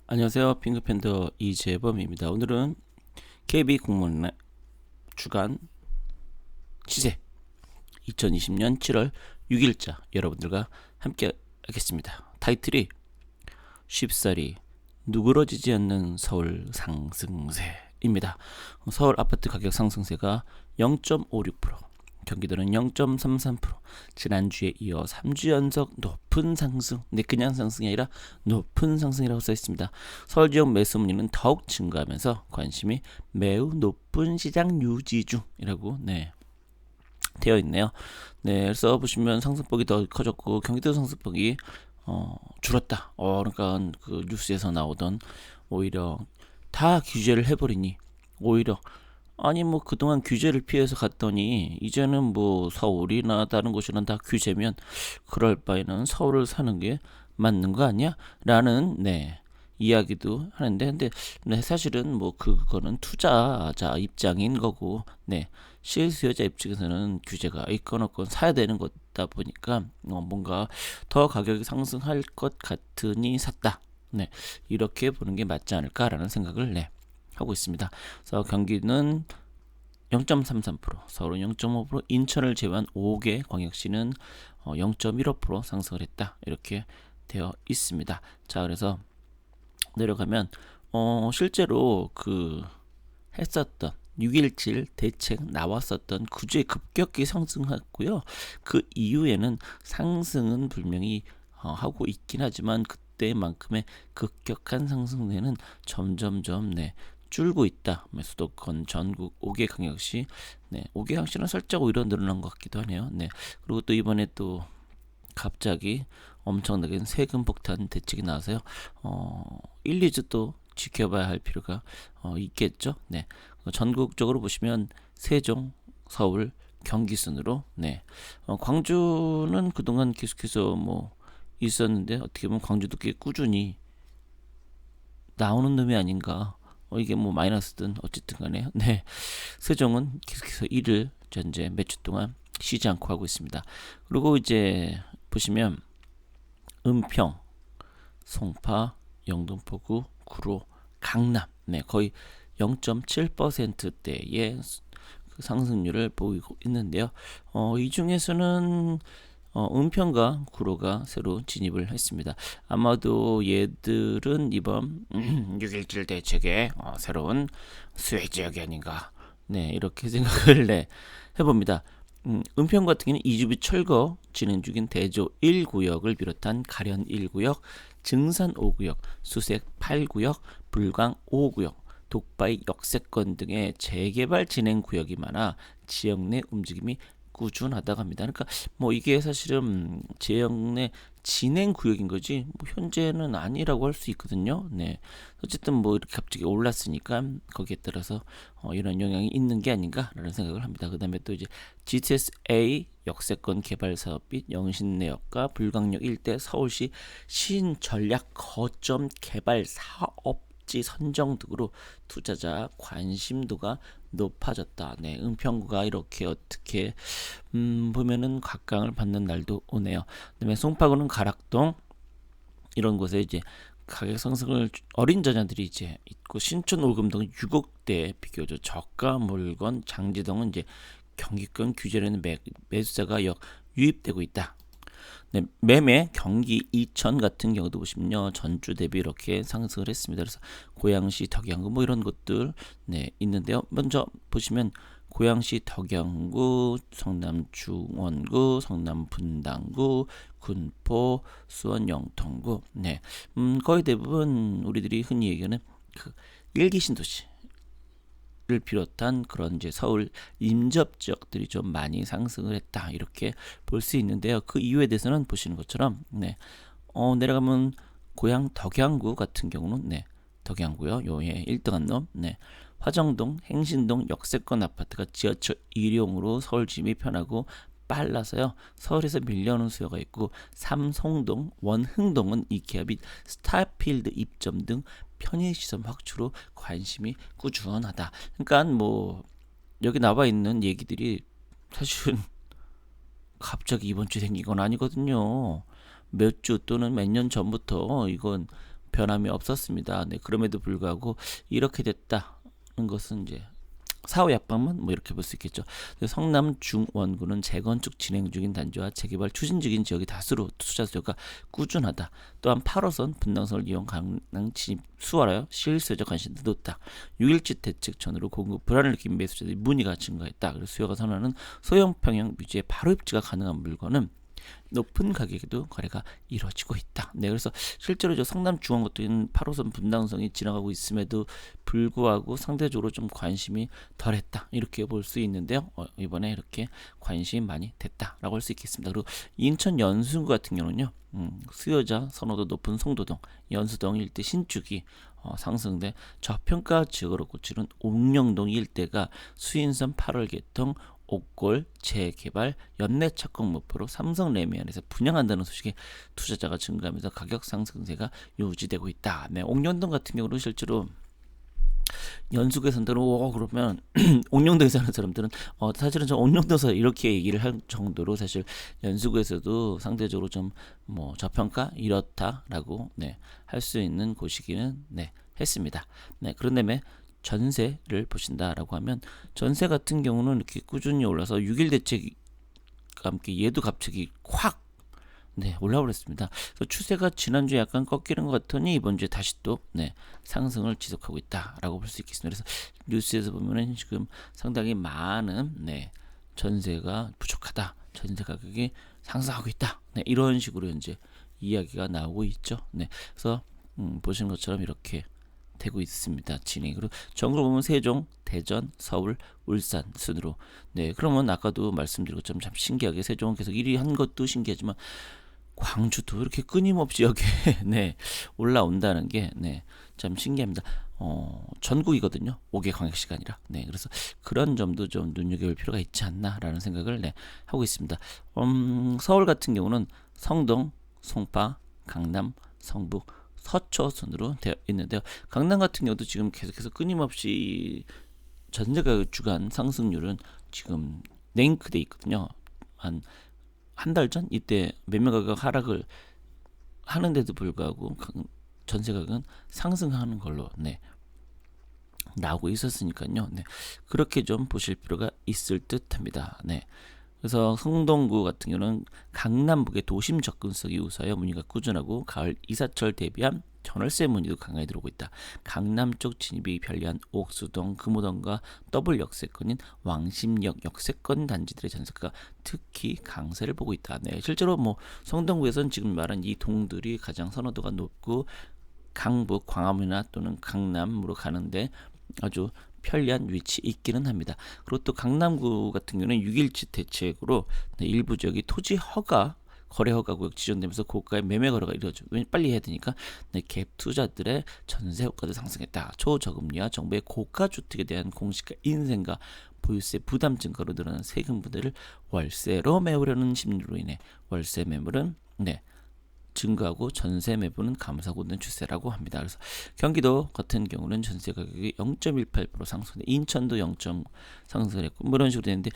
안녕하세요. 핑크팬더 이재범입니다. 오늘은 KB공무원의 주간 시세 2020년 7월 6일자 여러분들과 함께 하겠습니다. 타이틀이 쉽사리 누그러지지 않는 서울 상승세입니다. 서울 아파트 가격 상승세가 0.56%, 경기도는 0.33%, 지난주에 이어 3주 연속 높은 상승, 네, 그냥 상승이 아니라 높은 상승이라고 써 있습니다. 서울 지역 매수 문의는 더욱 증가하면서 관심이 매우 높은 시장 유지 중이라고 되어 있네요. 그래서 보시면 상승폭이 더 커졌고 경기도 상승폭이 줄었다. 그러니까 그 뉴스에서 나오던 오히려 다 규제를 해버리니 오히려 아니 뭐 그동안 규제를 피해서 갔더니 이제는 뭐 서울이나 다른 곳이랑 다 규제면 그럴 바에는 서울을 사는 게 맞는 거 아니야? 라는 이야기도 하는데 근데 사실은 뭐 그거는 투자자 입장인 거고 실수요자 입장에서는 규제가 있건 없건 사야 되는 거다 보니까 뭔가 더 가격이 상승할 것 같으니 샀다. 이렇게 보는 게 맞지 않을까라는 생각을 하고 있습니다. 그래서 경기는 0.33%, 서울은 0.5%, 인천을 제외한 5개 광역시는 0.15% 상승을 했다. 이렇게 되어 있습니다. 자, 그래서 내려가면 실제로 그 했었던 6.17 대책 나왔었던 구제 급격히 상승했고요. 그 이후에는 상승은 분명히 하고 있긴 하지만 그때만큼의 급격한 상승세는 점점점 줄고 있다. 수도권 전국 5개 광역시, 5개 광역시는 살짝 오히려 늘어난 것 같기도 하네요. 그리고 또 이번에 또 갑자기 엄청나게 세금 폭탄 대책이 나와서요. 1, 2주 또 지켜봐야 할 필요가 있겠죠. 전국적으로 보시면 세종, 서울, 경기 순으로 광주는 그동안 계속해서 뭐 있었는데 어떻게 보면 광주도 꽤 꾸준히 나오는 놈이 아닌가. 이게 뭐 마이너스든 어쨌든 간에 세종은 계속해서 일을 전제 몇 주 동안 쉬지 않고 하고 있습니다. 그리고 이제 보시면 은평, 송파, 영등포구, 구로, 강남 거의 0.7%대의 상승률을 보이고 있는데요. 이 중에서는 은평과 구로가 새로 진입을 했습니다. 아마도 얘들은 이번 6.17 대책의 새로운 수혜 지역이 아닌가 이렇게 생각을 해봅니다. 은평 같은 경우는 이주비 철거 진행 중인 대조 1구역을 비롯한 가련 1구역, 증산 5구역, 수색 8구역, 불광 5구역, 독바이 역세권 등의 재개발 진행 구역이 많아 지역 내 움직임이 꾸준하다고 합니다. 그러니까 뭐 이게 사실은 지역 내 진행 구역인 거지 뭐 현재는 아니라고 할 수 있거든요. 어쨌든 뭐 이렇게 갑자기 올랐으니까 거기에 따라서 이런 영향이 있는 게 아닌가라는 생각을 합니다. 그다음에 또 이제 GTS-A 역세권 개발 사업 및 영신내역과 불광역 일대 서울시 신전략 거점 개발 사업지 선정 등으로 투자자 관심도가 높아졌다. 은평구가 이렇게 어떻게 보면은 각광을 받는 날도 오네요. 그다음에 송파구는 가락동 이런 곳에 이제 가격 상승을 어린 자녀들이 이제 있고 신촌 올금동은 유곡대 비교적 저가 물건 장지동은 이제 경기권 규제라는 매수자가 유입되고 있다. 매매 경기 이천 같은 경우도 보시면요 전주 대비 이렇게 상승을 했습니다. 그래서 고양시 덕양구 뭐 이런 것들 있는데요. 먼저 보시면 고양시 덕양구, 성남 중원구, 성남 분당구, 군포, 수원 영통구 거의 대부분 우리들이 흔히 얘기하는 그 일기 신도시 를 비롯한 그런 이제 서울 인접 지역들이 좀 많이 상승을 했다 이렇게 볼 수 있는데요. 그 이유에 대해서는 보시는 것처럼 내려가면 고양 덕양구 같은 경우는 덕양구요. 요에 1등한 놈 화정동, 행신동 역세권 아파트가 지하철 1용으로 서울 진입이 편하고 빨라서요. 서울에서 밀려오는 수요가 있고 삼성동, 원흥동은 이케아 및 스타필드 입점 등 편의시설 확충으로 관심이 꾸준하다. 그러니까 뭐 여기 나와 있는 얘기들이 사실은 갑자기 이번 주에 생긴 건 아니거든요. 몇 주 또는 몇 년 전부터 이건 변함이 없었습니다. 네, 그럼에도 불구하고 이렇게 됐다는 것은 이제 사후 약방문 뭐 이렇게 볼 수 있겠죠. 성남 중원구는 재건축 진행 중인 단지와 재개발 추진 중인 지역이 다수로 투자 수요가 꾸준하다. 또한 8호선 분당선을 이용 강남 진입 수월하여 실수요적 관심도 높다. 6.17 대책 전후로 공급 불안을 느낀 매수자들이 문의가 증가했다. 그래서 수요가 선호하는 소형 평형 뮤지의 바로 입지가 가능한 물건은 높은 가격에도 거래가 이루어지고 있다. 네, 그래서 실제로 저 성남 중원 같은 8호선 분당선이 지나가고 있음에도 불구하고 상대적으로 좀 관심이 덜했다. 이렇게 볼 수 있는데요. 이번에 이렇게 관심이 많이 됐다라고 할 수 있겠습니다. 그리고 인천 연수구 같은 경우는요. 수요자 선호도 높은 송도동, 연수동 일대 신축이 상승돼 저평가 지역으로 꽂히는 옥령동 일대가 수인선 8월 개통 옥골 재개발 연내 착공 목표로 삼성 레미안에서 분양한다는 소식에 투자자가 증가하면서 가격 상승세가 유지되고 있다. 네, 옥령동 같은 경우는 실제로 연수구에 산다는 그러면 옥령동에 사는 사람들은 사실은 저 옥령동에서 이렇게 얘기를 할 정도로 사실 연수구에서도 상대적으로 좀 뭐 저평가 이렇다라고 네, 할 수 있는 곳이기는 네, 했습니다. 네, 그런 다음에 전세를 보신다라고 하면 전세 같은 경우는 이렇게 꾸준히 올라서 6.1 대책과 함께 얘도 갑자기 확 네, 올라버렸습니다. 그래서 추세가 지난주에 약간 꺾이는 것 같더니 이번 주에 다시 또 네, 상승을 지속하고 있다라고 볼 수 있겠습니다. 그래서 뉴스에서 보면은 지금 상당히 많은 네, 전세가 부족하다, 전세 가격이 상승하고 있다, 네, 이런 식으로 현재 이야기가 나오고 있죠. 네, 그래서 보시는 것처럼 이렇게 되고 있습니다. 진행. 그리고 전국으로 보면 세종, 대전, 서울, 울산 순으로. 네, 그러면 아까도 말씀드린 것처럼 참 신기하게 세종은 계속 1위 한 것도 신기하지만 광주도 이렇게 끊임없이 여기에 네, 올라온다는 게 네, 참 신기합니다. 전국이거든요. 5개 광역시가 아니라. 네, 그래서 그런 점도 좀 눈여겨볼 필요가 있지 않나라는 생각을 네, 하고 있습니다. 서울 같은 경우는 성동, 송파, 강남, 성북, 서초 순으로 되어 있는데요. 강남 같은 경우도 지금 계속해서 끊임없이 전세가격 주간 상승률은 지금 랭크돼 있거든요. 한 달 전 이때 매매 가격 하락을 하는데도 불구하고 전세 가격은 상승하는 걸로 네, 나오고 있었으니까요. 네, 그렇게 좀 보실 필요가 있을 듯합니다. 네. 그래서 성동구 같은 경우는 강남북의 도심 접근성이 우수하여 문의가 꾸준하고 가을 이사철 대비한 전월세 문의도 강하게 들어오고 있다. 강남 쪽 진입이 편리한 옥수동, 금호동과 더블 역세권인 왕십역 역세권 단지들의 전세가 특히 강세를 보고 있다. 네, 실제로 뭐 성동구에서는 지금 말한 이 동들이 가장 선호도가 높고 강북, 광화문이나 또는 강남으로 가는데 아주 편리한 위치 있기는 합니다. 그리고 또 강남구 같은 경우는 6.17 대책으로 네, 일부 지역이 토지 허가 거래 허가 구역 지정되면서 고가의 매매 거래가 이루어지고 빨리 해야 되니까 네, 갭 투자들의 전세 효과도 상승했다. 초저금리와 정부의 고가 주택에 대한 공시가 인센과 보유세 부담 증가로 늘어난 세금 부담을 월세로 메우려는 심리로 인해 월세 매물은 네, 증가하고 전세 매부는 감소하고 있는 추세라고 합니다. 그래서 경기도 같은 경우는 전세 가격이 0.18% 상승, 인천도 0. 상승을 했고 뭐 이런 식으로 되는데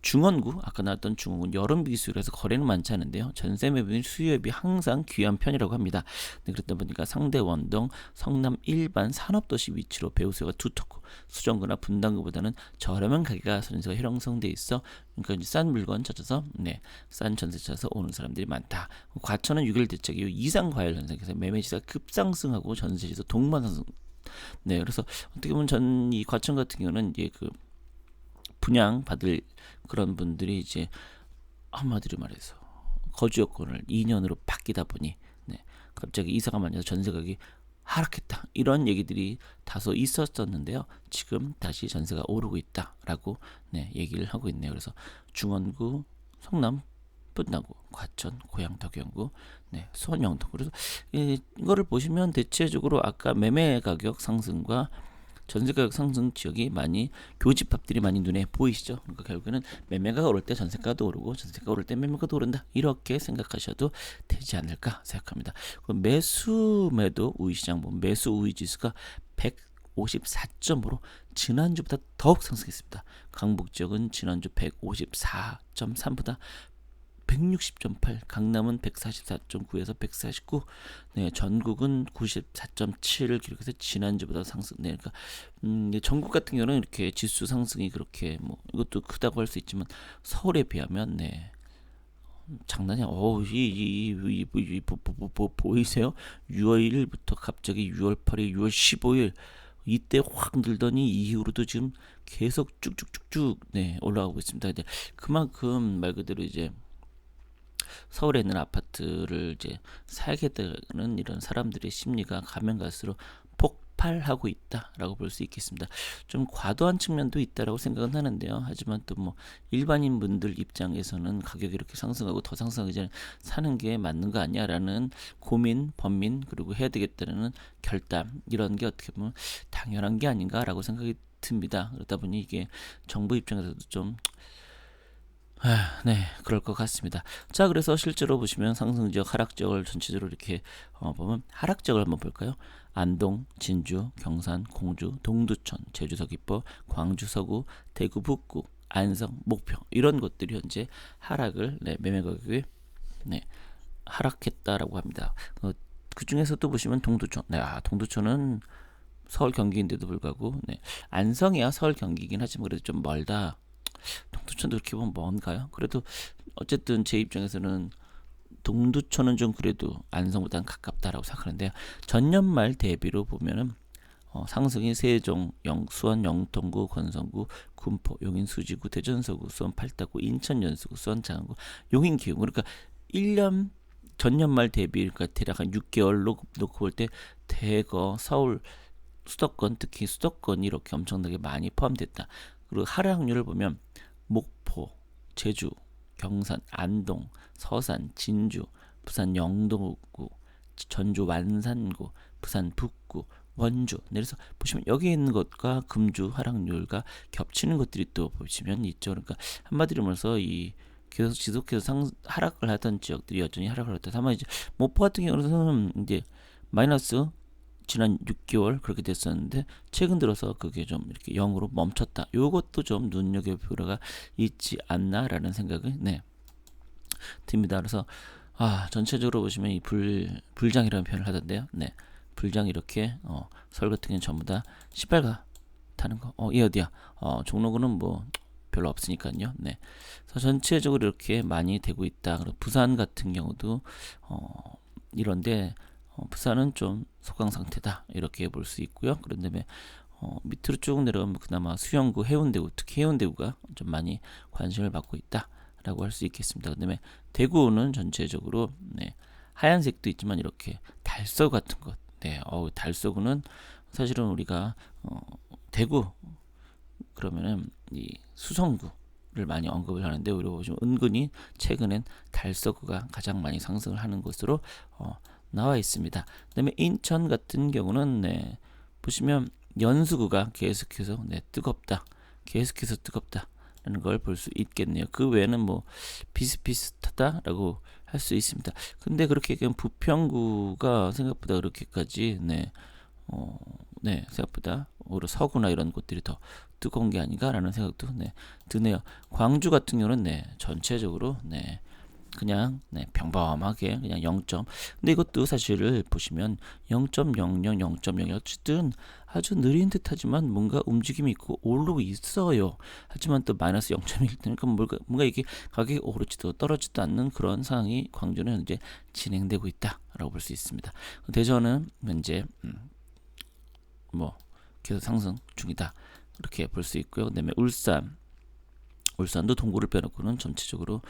중원구 아까 나왔던 중원구 여름 비수율에서 거래는 많지 않은데요. 전세 매부는 수요입이 항상 귀한 편이라고 합니다. 네, 그렇다 보니까 상대 원동, 성남 일반 산업도시 위치로 배우수요가 두텁고 수정구나 분당구보다는 저렴한 가격가 전세가 형성돼 있어 그러니까 이제 싼 물건 찾아서 네, 싼 전세 찾아서 오는 사람들이 많다. 과천은 6.1 대책 이후 이상 과열 현상에서 매매지수가 급상승하고 전세지수 동반상승. 네, 그래서 어떻게 보면 이 과천 같은 경우는 이제 그 분양 받을 그런 분들이 이제 한마디로 말해서 거주 여건을 2년으로 바뀌다 보니 네, 갑자기 이사가 많아서 전세 가격이 하락했다 이런 얘기들이 다소 있었었는데요. 지금 다시 전세가 오르고 있다라고 네, 얘기를 하고 있네요. 그래서 중원구, 성남, 분당구, 과천, 고양, 덕영구, 네, 수원, 영동. 그래서 이거를 보시면 대체적으로 아까 매매 가격 상승과 전세 가격 상승 지역이 많이 교집합들이 많이 눈에 보이시죠? 그러니까 결국에는 매매가 오를 때 전세가도 오르고 전세가 오를 때 매매가도 오른다 이렇게 생각하셔도 되지 않을까 생각합니다. 매수 매도 우위 시장 보면 매수 우위 지수가 154점으로 지난주보다 더욱 상승했습니다. 강북 지역은 지난주 154.3보다 160.8, 강남은 144.9에서 149, 네, 전국은 94.7을 기록해서 지난주보다 상승. 네, 그러니까 전국 같은 경우는 이렇게 지수 상승이 그렇게 뭐 이것도 크다고 할 수 있지만 서울에 비하면 네. 장난이야. 보이세요? 6월 1일부터 갑자기 6월 8일, 6월 15일 이때 확 늘더니 이후로도 지금 계속 쭉쭉쭉쭉 네, 올라가고 있습니다. 이제 그만큼 말 그대로 이제 서울에 있는 아파트를 이제 사야겠다는 이런 사람들의 심리가 가면 갈수록 폭발하고 있다라고 볼 수 있겠습니다. 좀 과도한 측면도 있다라고 생각은 하는데요. 하지만 또 뭐 일반인 분들 입장에서는 가격이 이렇게 상승하고 더 상승하기 전에 사는 게 맞는 거 아니야라는 고민, 번민 그리고 해야 되겠다는 결단 이런 게 어떻게 보면 당연한 게 아닌가라고 생각이 듭니다. 그러다 보니 이게 정부 입장에서도 좀 네, 그럴 것 같습니다. 자, 그래서 실제로 보시면 상승 지역, 하락 지역을 전체적으로 이렇게 보면 하락 지역을 한번 볼까요? 안동, 진주, 경산, 공주, 동두천, 제주 서귀포, 광주 서구, 대구 북구, 안성, 목표 이런 것들이 현재 하락을 네, 매매 가격이 네, 하락했다라고 합니다. 그 중에서도 보시면 동두천, 네, 동두천은 서울 경기인데도 불구하고 네, 안성이야 서울 경기이긴 하지만 그래도 좀 멀다. 동두천도 그렇게 보면 뭔가요? 그래도 어쨌든 제 입장에서는 동두천은 좀 그래도 안성보다는 가깝다라고 생각하는데요. 전년 말 대비로 보면은 상승이 세종, 수원, 영통구, 권성구, 군포, 용인, 수지구, 대전 서구, 수원, 팔다구, 인천 연수구, 수원, 장안구, 용인, 기흥. 그러니까 1년 전년 말 대비 그러니까 대략 한 6개월 놓고 볼 때 대거 서울 수도권 특히 수도권이 이렇게 엄청나게 많이 포함됐다. 그리고 하락률을 보면 목포, 제주, 경산, 안동, 서산, 진주, 부산 영도구, 전주 완산구, 부산 북구, 원주. 그래서 보시면 여기 있는 것과 금주 하락률과 겹치는 것들이 또 보시면 있죠. 그러니까 한마디로 말해서 이 계속 지속해서 하락을 하던 지역들이 여전히 하락을 했다. 다만 이제 목포 같은 경우는 이제 마이너스 지난 6개월 그렇게 됐었는데 최근 들어서 그게 좀 이렇게 0으로 멈췄다. 요것도 좀 눈여겨볼 필요가 있지 않나라는 생각이 네, 듭니다. 그래서 전체적으로 보시면 이 불장이라는 표현을 하던데요. 네, 불장 이렇게 서울 같은 경우는 전부 다 시발가 타는 거. 이 어디야? 종로구는 뭐 별로 없으니까요. 네, 그래서 전체적으로 이렇게 많이 되고 있다. 그리고 부산 같은 경우도 이런데. 부산은 좀 소강 상태다 이렇게 볼 수 있고요. 그런 다음에 밑으로 쭉 내려가면 그나마 수영구, 해운대구, 특히 해운대구가 좀 많이 관심을 받고 있다라고 할 수 있겠습니다. 그다음에 대구는 전체적으로 네, 하얀색도 있지만 이렇게 달서 같은 것, 네, 달서구는 사실은 우리가 대구 그러면은 이 수성구를 많이 언급을 하는데 우리가 보시면 은근히 최근엔 달서구가 가장 많이 상승을 하는 것으로 나와 있습니다. 그다음에 인천 같은 경우는 네, 보시면 연수구가 계속해서 네, 계속해서 뜨겁다라는 걸 볼 수 있겠네요. 그 외에는 뭐 비슷비슷하다라고 할 수 있습니다. 근데 그렇게 부평구가 생각보다 그렇게까지 네, 생각보다 오히려 서구나 이런 곳들이 더 뜨거운 게 아닌가라는 생각도 네, 드네요. 광주 같은 경우는 네, 전체적으로 네, 그냥 네, 평범하게 그냥 0. 근데 이것도 사실을 보시면 0.00, 0.01 어쨌든 아주 느린 듯하지만 뭔가 움직임이 있고 오르고 있어요. 하지만 또 마이너스 0.1 되니까 뭔가 이게 가격이 오르지도 떨어지도 않는 그런 상황이 광주는 현재 진행되고 있다라고 볼 수 있습니다. 대전은 현재 뭐 계속 상승 중이다 이렇게 볼 수 있고요. 그다음에 울산도 동구를 빼놓고는 전체적으로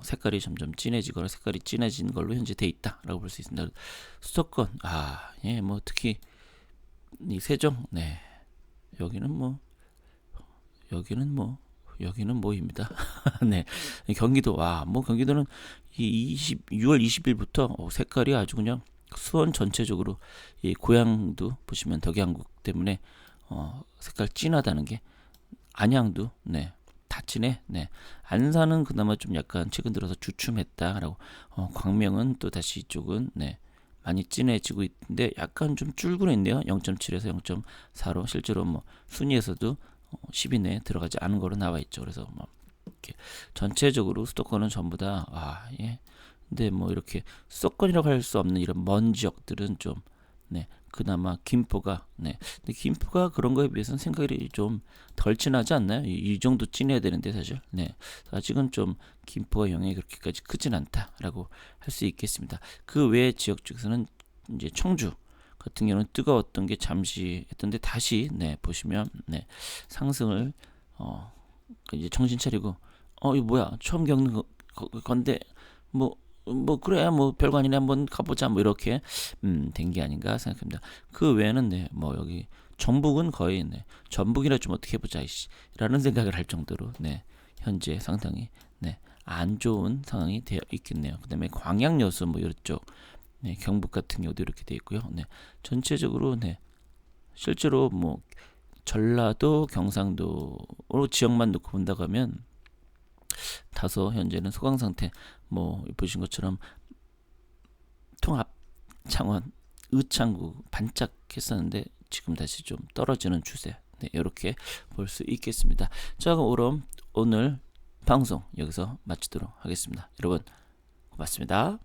색깔이 점점 진해지거나 색깔이 진해진 걸로 현재 돼 있다라고 볼 수 있습니다. 수도권 예, 뭐 특히 이 세종 네, 여기는 뭐입니다. 네, 경기도 뭐 경기도는 이 6월 20일부터 색깔이 아주 그냥 수원 전체적으로 이 고향도 보시면 덕양국 때문에 색깔 진하다는 게 안양도 네. 다 진해. 네. 안산은 그나마 좀 약간 최근 들어서 주춤했다라고. 광명은 또 다시 이쪽은 네. 많이 진해지고 있는데 약간 좀 줄고 있네요. 0.7에서 0.4로 실제로 뭐 순위에서도 10위 내에 들어가지 않은 거로 나와 있죠. 그래서 뭐 이렇게 전체적으로 수도권은 전부 다 예. 근데 뭐 이렇게 수도권이라고 할 수 없는 이런 먼 지역들은 좀 그나마 김포가 근데 김포가 그런 거에 비해서는 생각이 좀 덜 진하지 않나요? 이 정도 진해야 되는데 사실 아직은 좀 김포가 영향이 그렇게까지 크진 않다라고 할 수 있겠습니다. 그 외의 지역 중에서는 이제 청주 같은 경우는 뜨거웠던 게 잠시 했던데 다시 보시면 상승을 이제 정신 차리고 이거 뭐야 처음 겪는 건데 뭐 그래 뭐 별거 아니네 한번 가보자 뭐 이렇게 된 게 아닌가 생각합니다. 그 외에는 뭐 여기 전북은 거의 전북이라 좀 어떻게 해보자 라는 생각을 할 정도로 현재 상당히 안 좋은 상황이 되어 있겠네요. 그 다음에 광양 여수 뭐 이쪽 경북 같은 경우도 이렇게 되어 있고요. 전체적으로 실제로 뭐 전라도 경상도로 지역만 놓고 본다고 하면 다소 현재는 소강 상태 뭐 보신 것처럼 통합 창원 의창구 반짝했었는데 지금 다시 좀 떨어지는 추세 이렇게 볼 수 있겠습니다. 자 그럼 오늘 방송 여기서 마치도록 하겠습니다. 여러분 고맙습니다.